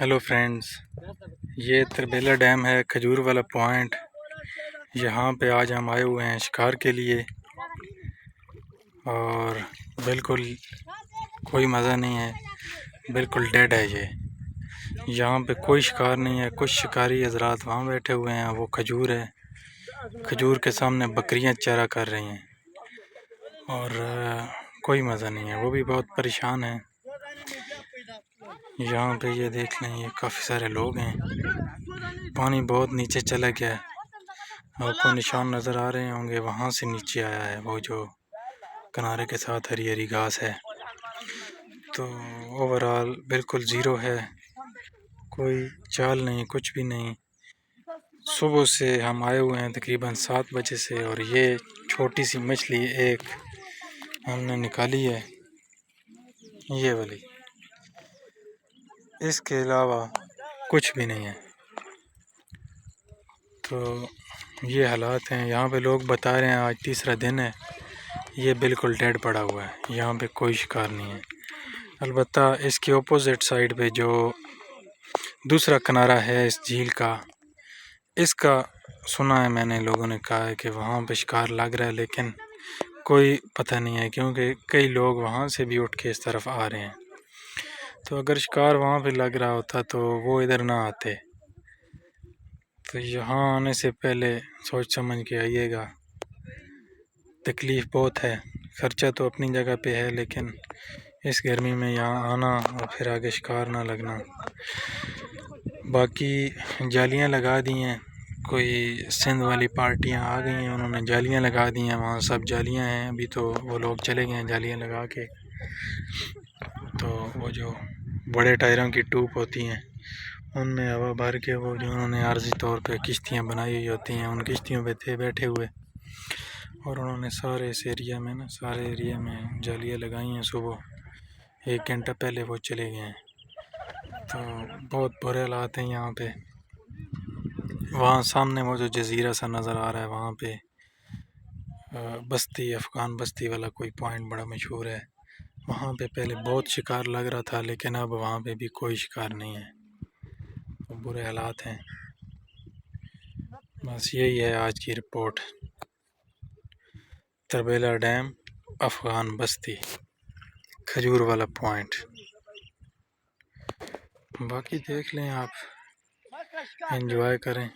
Hello friends, ये Tarbela dam है, खजूर वाला पॉइंट। यहाँ पे आज हम आए हुए हैं शिकार के लिए और बिल्कुल कोई मज़ा नहीं है, बिल्कुल डेड है ये। यहाँ पे कोई शिकार नहीं है। कुछ शिकारी हजरात वहाँ बैठे हुए हैं, वो खजूर है, खजूर के सामने बकरियाँ चारा कर रही हैं और कोई मज़ा नहीं है। वो भी बहुत परेशान हैं। यहाँ पे ये देख लें, ये काफ़ी सारे लोग हैं। पानी बहुत नीचे चला गया है, आपको निशान नज़र आ रहे होंगे, वहाँ से नीचे आया है वो जो किनारे के साथ हरी हरी घास है। तो ओवरऑल बिल्कुल ज़ीरो है, कोई चाल नहीं, कुछ भी नहीं। सुबह से हम आए हुए हैं तकरीबन 7 बजे से, और ये छोटी सी मछली एक हमने निकाली है, ये वाली। इसके अलावा कुछ भी नहीं है। तो ये हालात हैं। यहाँ पे लोग बता रहे हैं आज तीसरा दिन है, ये बिल्कुल डेड पड़ा हुआ है, यहाँ पे कोई शिकार नहीं है। अलबत्ता इसके ऑपोजिट साइड पे जो दूसरा किनारा है इस झील का, इसका सुना है मैंने, लोगों ने कहा है कि वहाँ पे शिकार लग रहा है, लेकिन कोई पता नहीं है क्योंकि कई लोग वहाँ से भी उठ के इस तरफ आ रहे हैं। तो अगर शिकार वहाँ पे लग रहा होता तो वो इधर ना आते। तो यहाँ आने से पहले सोच समझ के आइएगा। तकलीफ़ बहुत है, ख़र्चा तो अपनी जगह पे है, लेकिन इस गर्मी में यहाँ आना और फिर आगे शिकार ना लगना। बाकी जालियाँ लगा दी हैं, कोई सिंध वाली पार्टियाँ आ गई हैं, उन्होंने जालियाँ लगा दी हैं, वहाँ सब जालियाँ हैं। अभी तो वो लोग चले गए हैं जालियाँ लगा के। तो वो जो बड़े टायरों की ट्यूब होती हैं, उनमें हवा भर के वो जो उन्होंने आर्जी तौर पे किश्तियाँ बनाई हुई होती हैं, उन किश्तियों पे थे बैठे हुए, और उन्होंने सारे इस एरिया में ना, सारे एरिया में जालियाँ लगाई हैं। सुबह 1 घंटा पहले वो चले गए हैं। तो बहुत बुरे हालात हैं यहाँ पे। वहाँ सामने वो जो जज़ीरा सा नज़र आ रहा है, वहाँ पे बस्ती, अफ़गान बस्ती वाला कोई पॉइंट बड़ा मशहूर है। वहाँ पे पहले बहुत शिकार लग रहा था, लेकिन अब वहाँ पे भी कोई शिकार नहीं है। तो बुरे हालात हैं। बस यही है आज की रिपोर्ट। तरबेला डैम, अफ़गान बस्ती, खजूर वाला पॉइंट। बाकी देख लें आप, एंजॉय करें।